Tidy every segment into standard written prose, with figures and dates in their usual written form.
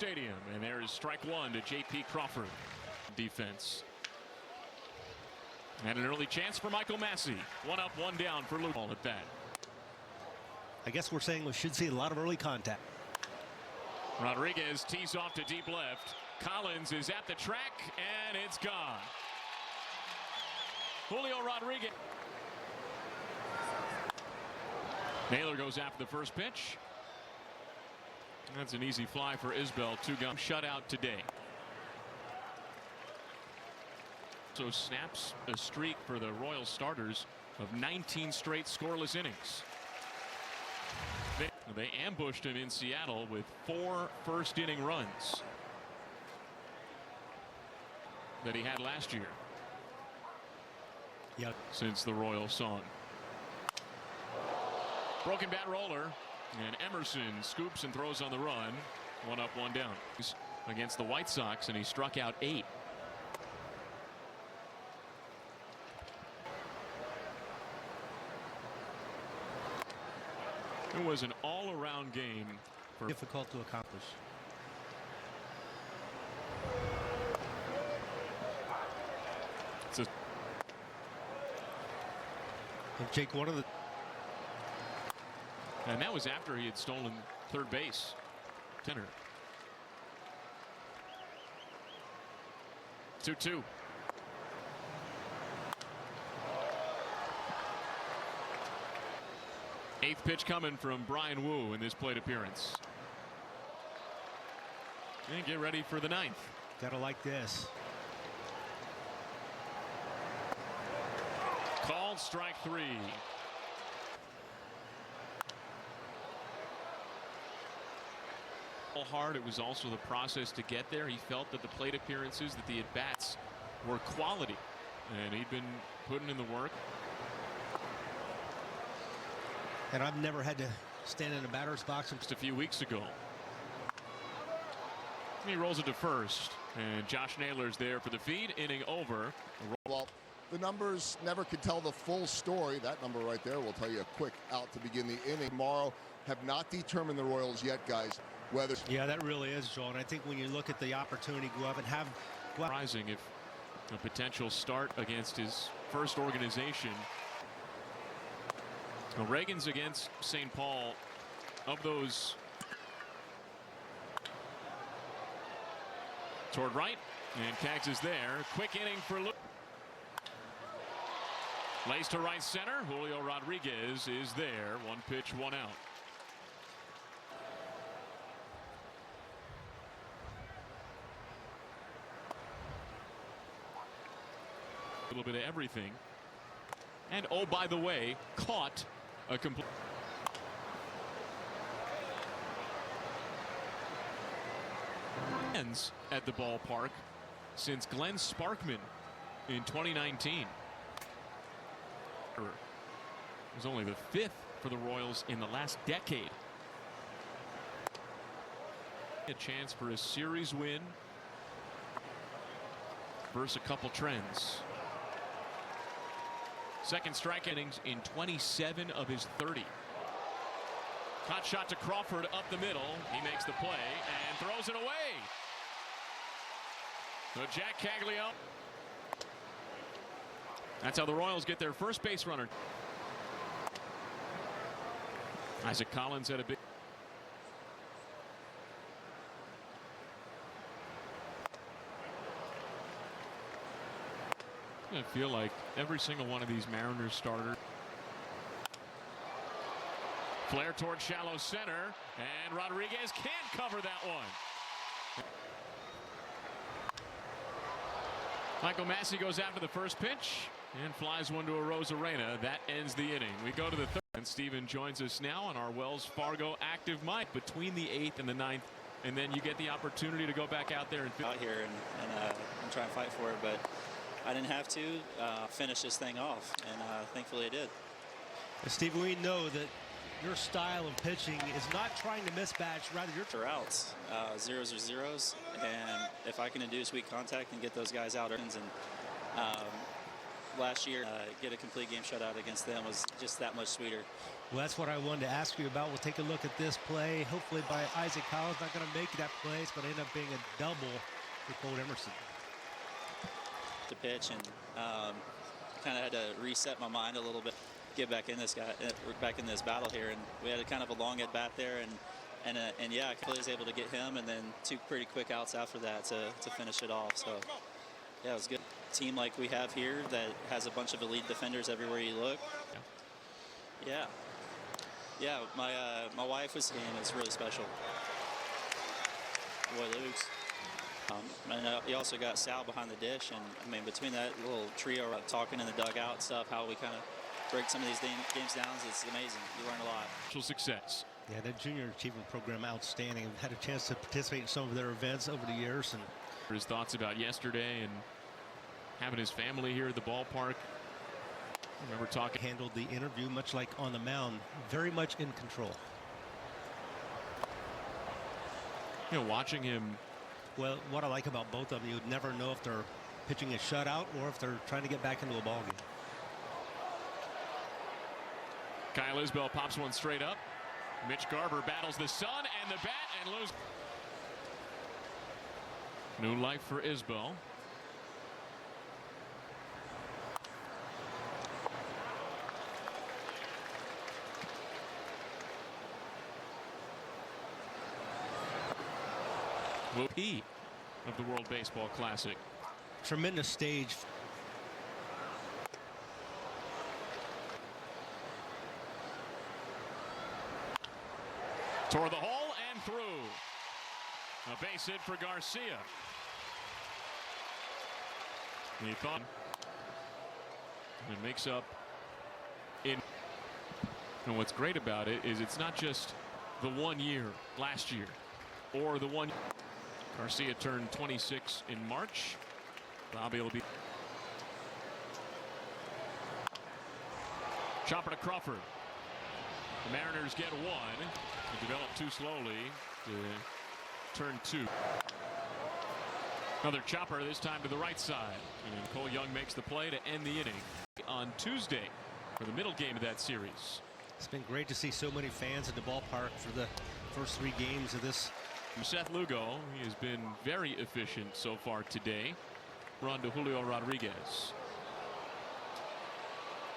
Stadium, and there is strike one to J.P. Crawford. Defense. And an early chance for Michael Massey. One up, one down for Luke at that. I guess we're saying we should see a lot of early contact. Rodriguez tees off to deep left. Collins is at the track, and it's gone. Julio Rodriguez. Naylor goes after the first pitch. That's an easy fly for Isbell. Two-gun shutout today. So snaps a streak for the Royals starters of 19 straight scoreless innings. They ambushed him in Seattle with 4 first-inning runs that he had last year. Yep. Since the Royals saw him. Broken bat roller, and Emerson scoops and throws on the run. One up, one down. He's against the White Sox, and he struck out 8. It was an all-around game. Difficult to accomplish. Jake, one of the. And that was after he had stolen third base. Tenor. 2-2. Eighth pitch coming from Brian Wu in this plate appearance. And get ready for the ninth. Gotta like this. Called strike 3. Hard. It was also the process to get there. He felt that the plate appearances, that the at-bats were quality, and he'd been putting in the work. And I've never had to stand in a batter's box just a few weeks ago. He rolls it to first, and Josh Naylor's there for the feed. Inning over. Well, the numbers never could tell the full story. That number right there will tell you a quick out to begin the inning. Tomorrow have not determined the Royals yet, guys. Whether yeah, that really is, Joel. And I think when you look at the opportunity, go up and have. Surprising if a potential start against his first organization. Well, Reagan's against St. Paul. Of those, toward right, and Kaggs is there. Quick inning for Luke. Lays to right center. Julio Rodriguez is there. One pitch, one out. A little bit of everything. And oh, by the way, caught a complete. At the ballpark since Glenn Sparkman in 2019. It was only the 5th for the Royals in the last decade. A chance for a series win versus a couple trends. Second strike innings in 27 of his 30. Hot shot to Crawford up the middle. He makes the play and throws it away. So Jack Caglio. That's how the Royals get their first base runner. Isaac Collins had a big. I feel like every single one of these Mariners starters. Flare toward shallow center, and Rodriguez can't cover that one. Michael Massey goes after the first pitch and flies one to Arozarena. That ends the inning. We go to the third, and Steven joins us now on our Wells Fargo active mic between the 8th and the 9th, and then you get the opportunity to go back out there and out here and try and fight for it, but I didn't have to finish this thing off, and thankfully I did. Steve, we know that your style of pitching is not trying to mismatch, rather you're outs. Zeros are zeros, and if I can induce weak contact and get those guys out, and last year. Get a complete game shutout against them was just that much sweeter. Well, that's what I wanted to ask you about. We'll take a look at this play. Hopefully by Isaac Collins, not going to make that play. It's going to end up being a double for Colt Emerson. To pitch, and kind of had to reset my mind a little bit, get back in this battle here, and we had a kind of a long at bat there, and yeah, I was able to get him, and then 2 pretty quick outs after that to finish it off. So yeah, it was good. Team like we have here that has a bunch of elite defenders everywhere you look. Yeah, my wife was saying it's really special. Boy, Luke's. And you also got Sal behind the dish, and I mean, between that little trio talking in the dugout and stuff, how we kind of break some of these games down, it's amazing. You learn a lot. Success. Yeah, that junior achievement program, outstanding. I've had a chance to participate in some of their events over the years. And his thoughts about yesterday and having his family here at the ballpark. I remember talking. Handled the interview much like on the mound, very much in control. You know, watching him. Well, what I like about both of them, you would never know if they're pitching a shutout or if they're trying to get back into a ball game. Kyle Isbell pops one straight up. Mitch Garver battles the sun and the bat and loses. New life for Isbell. P of the World Baseball Classic. Tremendous stage. Toward the hole and through. A base hit for Garcia. He thought it makes up in. And what's great about it is it's not just the 1 year last year or the one. Garcia turned 26 in March. Bobby will be. Chopper to Crawford. The Mariners get 1. They develop too slowly to turn 2. Another chopper, this time to the right side. And Cole Young makes the play to end the inning on Tuesday for the middle game of that series. It's been great to see so many fans at the ballpark for the first 3 games of this. Seth Lugo, he has been very efficient so far today. Run to Julio Rodriguez.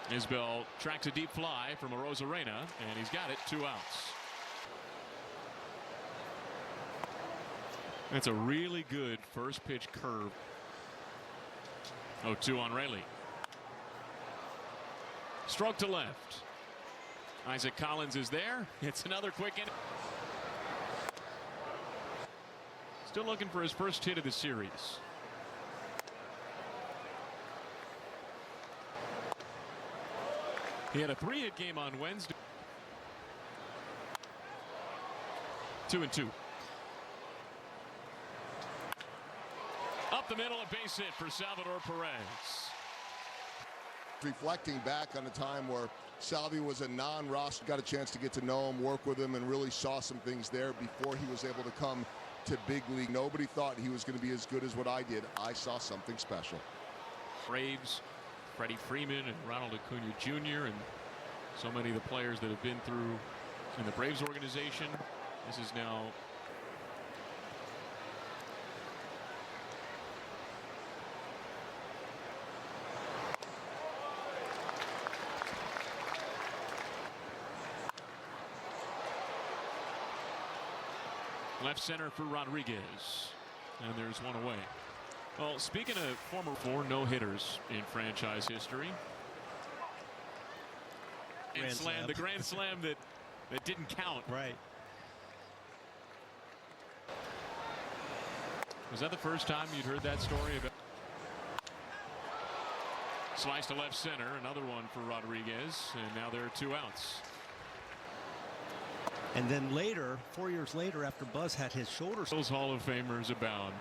Isbell tracks a deep fly from Arozarena, and he's got it, 2 outs. That's a really good first pitch curve. 0-2 on Rayleigh. Stroke to left. Isaac Collins is there. It's another quick inning. Still looking for his first hit of the series. He had a 3-hit game on Wednesday. 2-2. Up the middle, a base hit for Salvador Perez. Reflecting back on a time where Salvi was a non-roster, got a chance to get to know him, work with him, and really saw some things there before he was able to come to big league. Nobody thought he was going to be as good as what I did. I saw something special. Braves, Freddie Freeman and Ronald Acuna Jr. and so many of the players that have been through in the Braves organization. This is now left center for Rodriguez, and there's one away. Well, speaking of former 4 no-hitters in franchise history, the grand slam that didn't count. Right. Was that the first time you'd heard that story about? Slice to left center, another one for Rodriguez, and now there are 2 outs. And then later, 4 years later, after Buzz had his shoulder. Those Hall of Famers abound.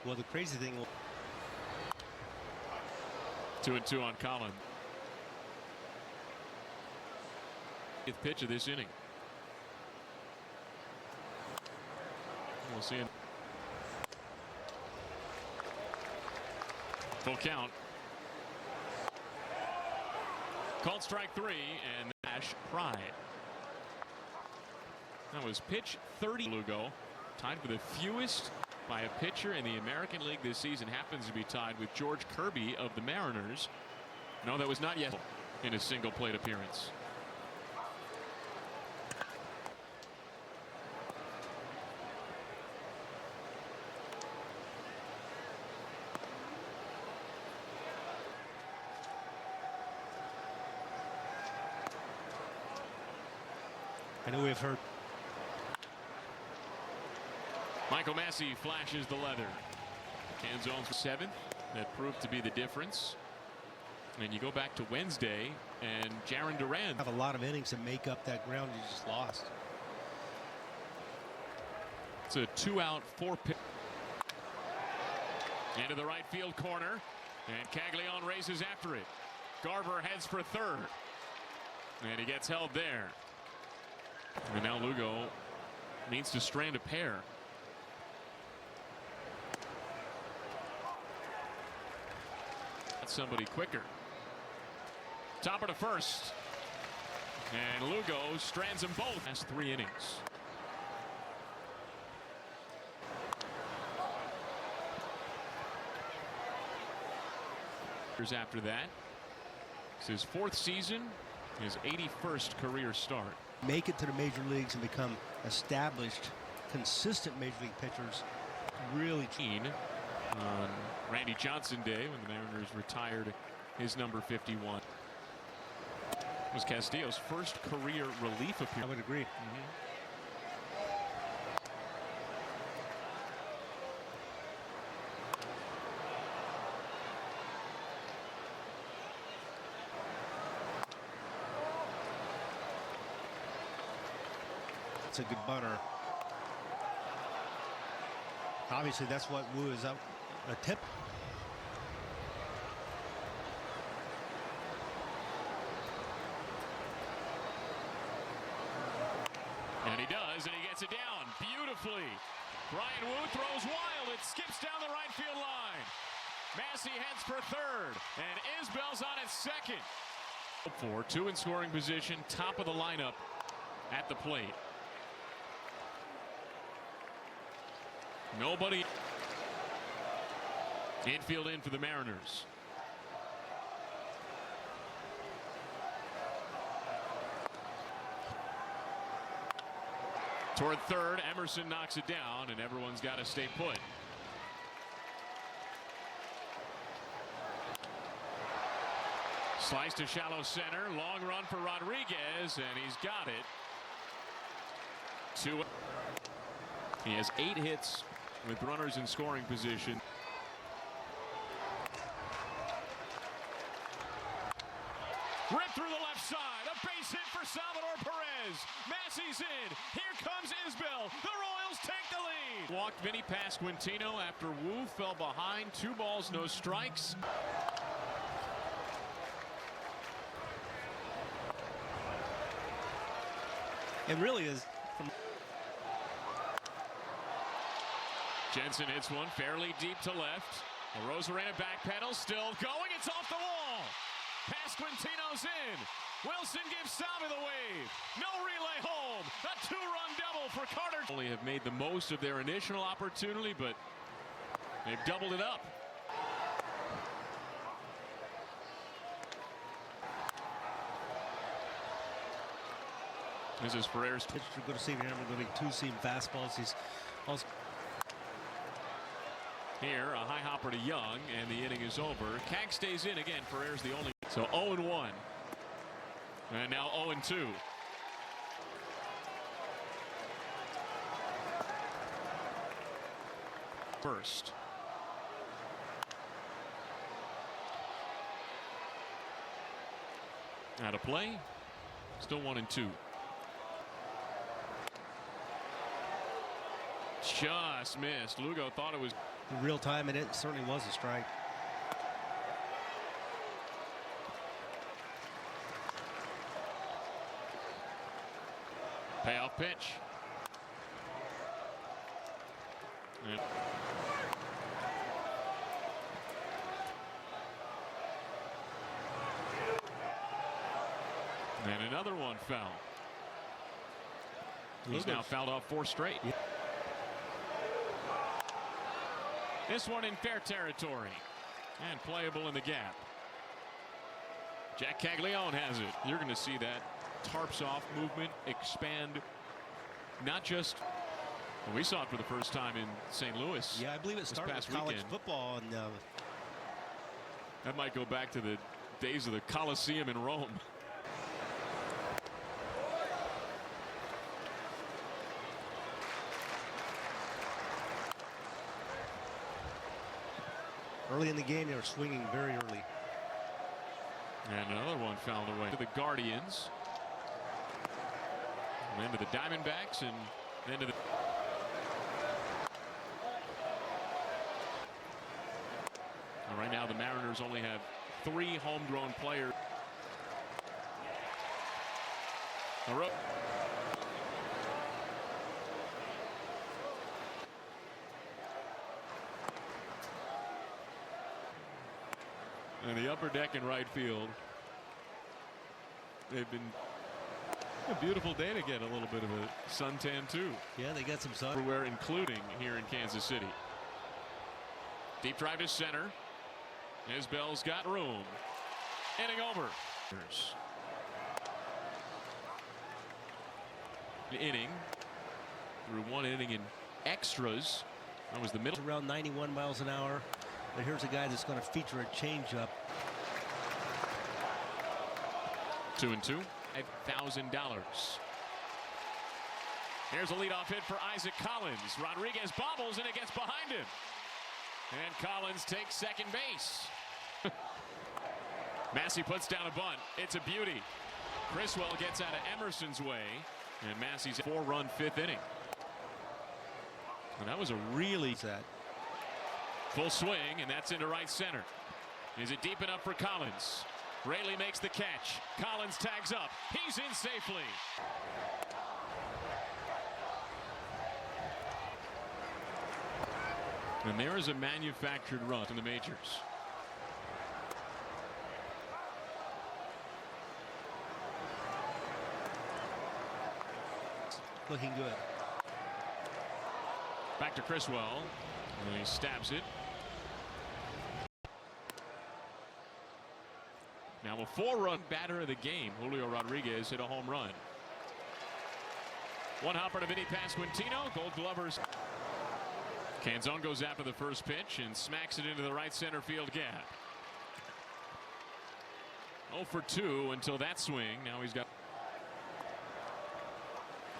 Well, the crazy thing. 2-2 on Collins. 5th pitch of this inning. We'll see him. Full count. Called strike 3, and Ash Pride. That was pitch 30. Lugo tied for the fewest by a pitcher in the American League this season. Happens to be tied with George Kirby of the Mariners. No, that was not yet in a single plate appearance. I know we've heard. Michael Massey flashes the leather. Canzone's 7th. That proved to be the difference. And you go back to Wednesday, and Jarren Duran Have a lot of innings to make up that ground you just lost. It's a 2-out 4-pitch. Into the right field corner, and Caglione races after it. Garver heads for third, and he gets held there. And now Lugo needs to strand a pair. That's somebody quicker. Top of the first, and Lugo strands them both. Last 3 innings. Years after that, it's his 4th season, his 81st career start. Make it to the major leagues and become established, consistent major league pitchers. Really keen on Randy Johnson Day when the Mariners retired his number 51. It was Castillo's first career relief appearance. I would agree. It's a good bunter. Obviously, that's what Wu is up. A tip. And he does, and he gets it down beautifully. Brian Wu throws wild. It skips down the right field line. Massey heads for third, and Isbell's on at second. 4-2 in scoring position, top of the lineup at the plate. Nobody. Infield in for the Mariners. Toward third, Emerson knocks it down, and everyone's got to stay put. Slice to shallow center, long run for Rodriguez, and he's got it. 2. He has 8 hits with runners in scoring position. Ripped through the left side. A base hit for Salvador Perez. Massey's in. Here comes Isbell. The Royals take the lead. Walked Vinny Pasquantino after Wu fell behind. 2 balls, no strikes. It really is. Jensen hits one fairly deep to left. Rosarena backpedals, still going. It's off the wall. Pasquantino's in. Wilson gives Salvi the wave. No relay home. A 2-run double for Carter. Only have made the most of their initial opportunity, but they've doubled it up. This is Ferrer's. Pitcher good to see him. We're going to be 2-seam fastballs. He's also. Here, a high hopper to Young, and the inning is over. Kag stays in again. Ferrer's the only. So 0-1. And now 0-2. First. Out of play. Still 1-2. Just missed. Lugo thought it was in real time, and it certainly was a strike. Payoff pitch. And another one foul. He's now fouled off 4 straight. Yeah. This one in fair territory and playable in the gap. Jack Caglione has it. You're going to see that tarps off movement expand. Not just, we saw it for the first time in St. Louis. Yeah, I believe it started with college football, and that might go back to the days of the Coliseum in Rome. early in the game, they were swinging very early. And another one fouled away to the Guardians. And then to the Diamondbacks, and then to the. And right now, the Mariners only have 3 homegrown players. And the upper deck in right field. They've been a beautiful day to get a little bit of a suntan too. Yeah, they got some sun everywhere, including here in Kansas City. Deep drive to center. Isbell's got room. Inning over. Inning through 1 inning in extras. That was the middle. Around 91 miles an hour. But here's a guy that's going to feature a changeup. 2-2. $5,000. Here's a leadoff hit for Isaac Collins. Rodriguez bobbles and it gets behind him. And Collins takes second base. Massey puts down a bunt. It's a beauty. Criswell gets out of Emerson's way. And Massey's 4-run 5th inning. And that was a really full swing, and that's into right center. Is it deep enough for Collins? Raley makes the catch. Collins tags up. He's in safely. And there is a manufactured run in the majors. Looking good. Back to Criswell. And he stabs it. Now a 4-run batter of the game. Julio Rodriguez hit a home run. One hopper to Vinny Pasquantino. Gold Glovers. Canzone goes after the first pitch and smacks it into the right center field gap. 0 for 2 until that swing. Now he's got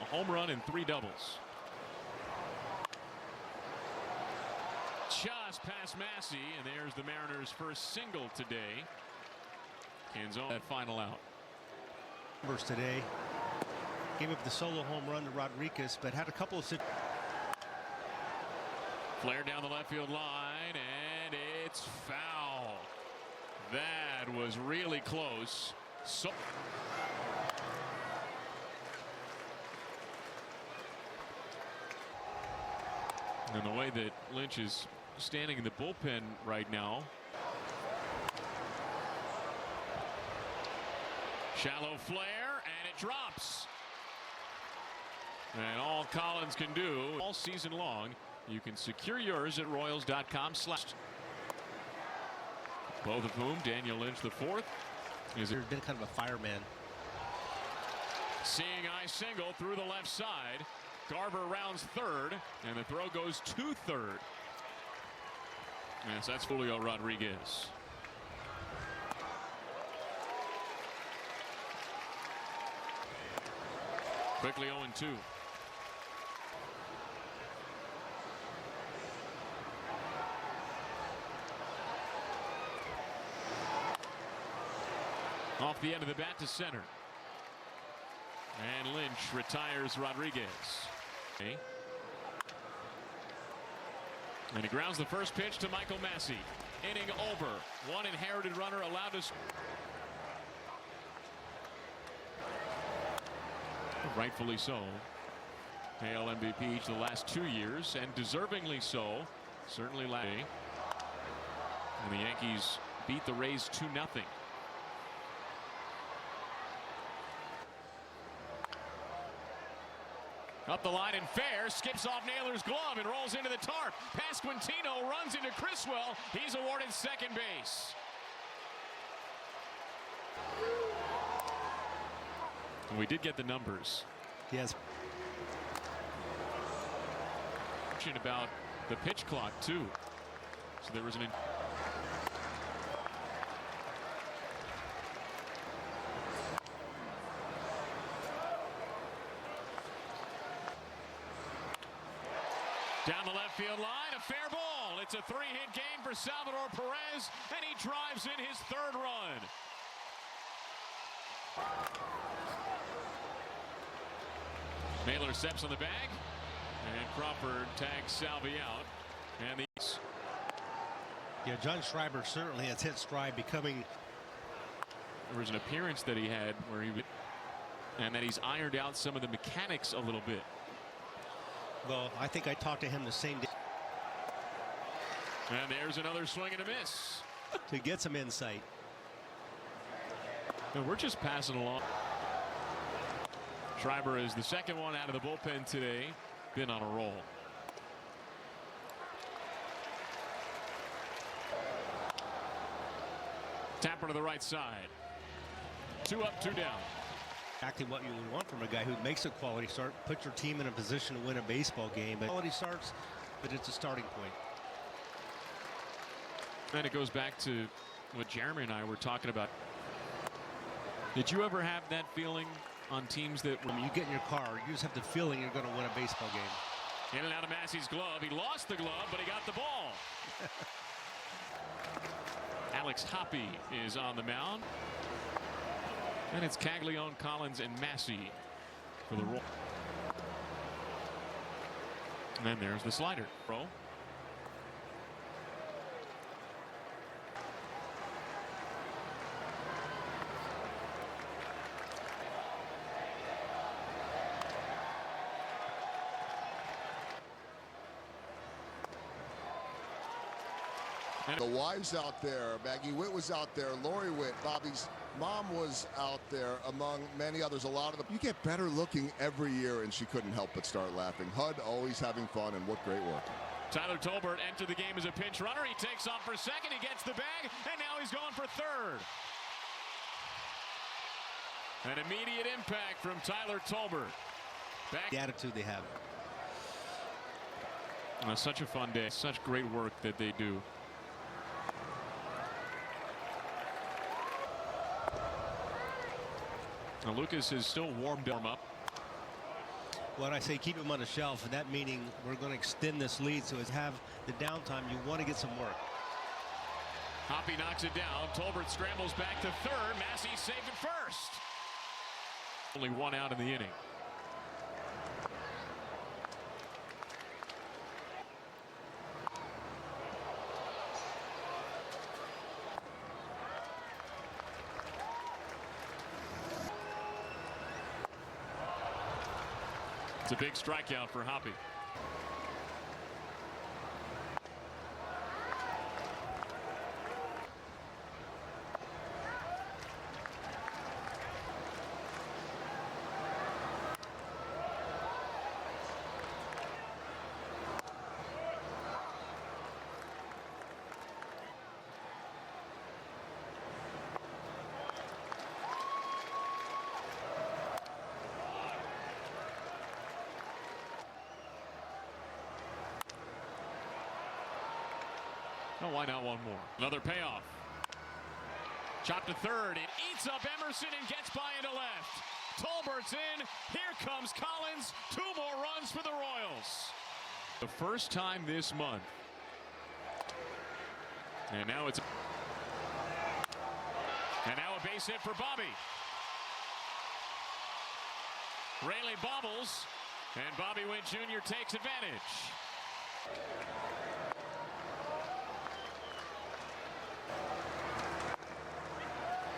a home run and 3 doubles. Just past Massey, and there's the Mariners' first single today. Canzone that final out. Numbers today. Gave up the solo home run to Rodriguez, but had a couple of. Flare down the left field line, and it's foul. That was really close. So. And the way that Lynch is standing in the bullpen right now. Shallow flare, and it drops. And all Collins can do all season long, you can secure yours at Royals.com/. Both of whom, Daniel Lynch the 4th. He's been kind of a fireman. Seeing eye single through the left side. Garver rounds third, and the throw goes to third. Yes, that's Julio Rodriguez. Quickly 0-2. Off the end of the bat to center. And Lynch retires Rodriguez. And he grounds the first pitch to Michael Massey. Inning over. One inherited runner allowed to. Rightfully so. AL MVP each the last 2 years, and deservingly so. Certainly last day. And the Yankees beat the Rays 2-0. Up the line and fair, skips off Naylor's glove and rolls into the tarp. Pasquantino runs into Criswell. He's awarded second base. And we did get the numbers. Yes. About the pitch clock too. So there was an down the left field line, a fair ball. It's a three-hit game for Salvador Perez, and he drives in his third run. Naylor steps on the bag, and Crawford tags Salvi out. And the Yeah, John Schreiber certainly has hit stride, becoming. There was an appearance that he had where and that he's ironed out some of the mechanics a little bit. Well, I think I talked to him the same day. And there's another swing and a miss. To get some insight. And we're just passing along. Schreiber is the second one out of the bullpen today. Been on a roll. Tapper to the right side. 2 up, 2 down. Exactly what you would want from a guy who makes a quality start, put your team in a position to win a baseball game. But quality starts, but it's a starting point. And it goes back to what Jeremy and I were talking about. Did you ever have that feeling on teams that when you get in your car, you just have the feeling you're going to win a baseball game? In and out of Massey's glove. He lost the glove, but he got the ball. Alex Hoppy is on the mound. And it's Caglione, Collins, and Massey for the roll. And then there's the slider. Roll. The wives out there, Maggie Witt was out there, Lori Witt, Bobby's mom was out there, among many others. A lot of them. You get better looking every year, and she couldn't help but start laughing. HUD always having fun, and what great work. Tyler Tolbert entered the game as a pinch runner. He takes off for second. He gets the bag, and now he's going for third. An immediate impact from Tyler Tolbert. Back. The attitude they have. Such a fun day. Such great work that they do. Now Lucas is still warmed up. What I say, keep him on the shelf, and that meaning we're going to extend this lead, so as have the downtime, you want to get some work. Hoppy knocks it down. Tolbert scrambles back to third. Massey saved it first. Only one out in the inning. It's a big strikeout for Hoppy. Oh, why not one more? Another payoff. Chopped to third. It eats up Emerson and gets by into left. Tolbert's in. Here comes Collins. 2 more runs for the Royals. The first time this month. And now it's. And now a base hit for Bobby. Rayleigh bobbles. And Bobby Witt Jr. takes advantage.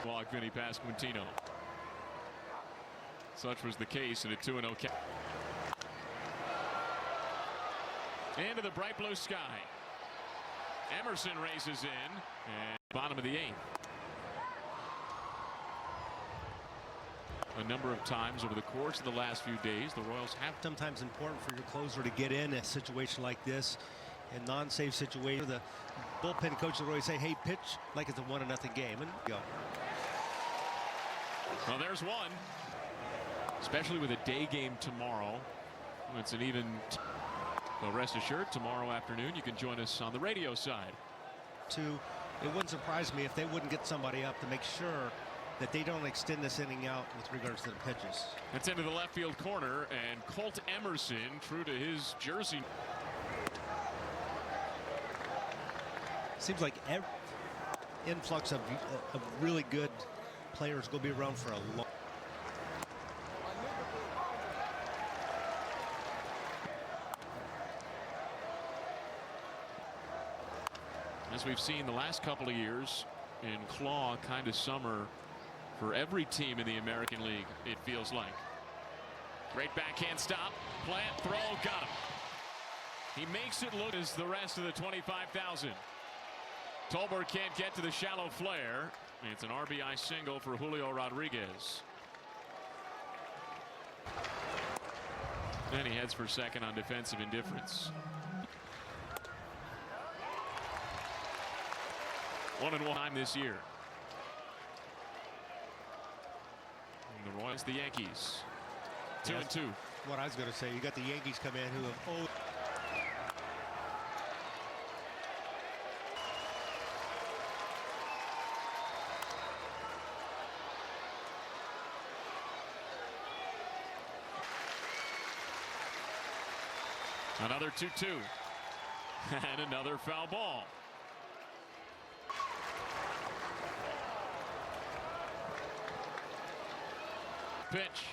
Walk Vinny Pasquantino. Such was the case in a 2-0 count. Into the bright blue sky. Emerson races in. And bottom of the 8th. a number of times over the course of the last few days. The Royals have Sometimes important for your closer to get in a situation like this. In non-safe situation, the bullpen coach will always say, hey, pitch like it's a 1-0 game. And go. Well, there's one. Especially with a day game tomorrow. It's an even. Well, rest assured, tomorrow afternoon you can join us on the radio side. It wouldn't surprise me if they wouldn't get somebody up to make sure that they don't extend this inning out with regards to the pitches. That's into the left field corner, and Colt Emerson, true to his jersey. Seems like every influx of really good players will be around for a long. As we've seen the last couple of years in claw kind of summer for every team in the American League, it feels like. Great backhand stop, plant, throw, got him. He makes it look as the rest of the 25,000. Tolbert can't get to the shallow flare. It's an RBI single for Julio Rodriguez. And he heads for second on defensive indifference. 1-1 time this year. And the Royals, the Yankees. 2-2. What I was going to say, you got the Yankees come in who have Another 2-2. And another foul ball. Pitch.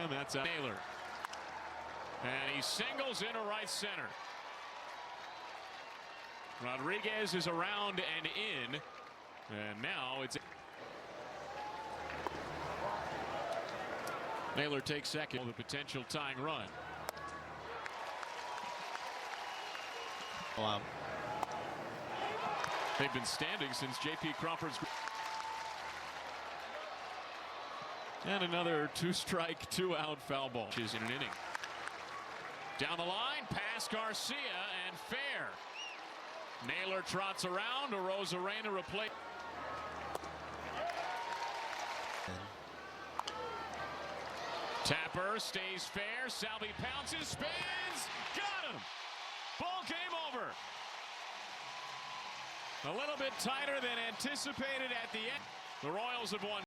And that's out. Naylor. And he singles into right center. Rodriguez is around and in. And now it's. Naylor takes second. The potential tying run. wow. They've been standing since J.P. Crawford's. And another 2-strike, 2-out foul ball. Is in an inning. Down the line, past Garcia, and fair. Naylor trots around. Arozarena replace. Tapper stays fair. Salvi pounces, spins, got him. Ball game over. A little bit tighter than anticipated at the end. The Royals have won.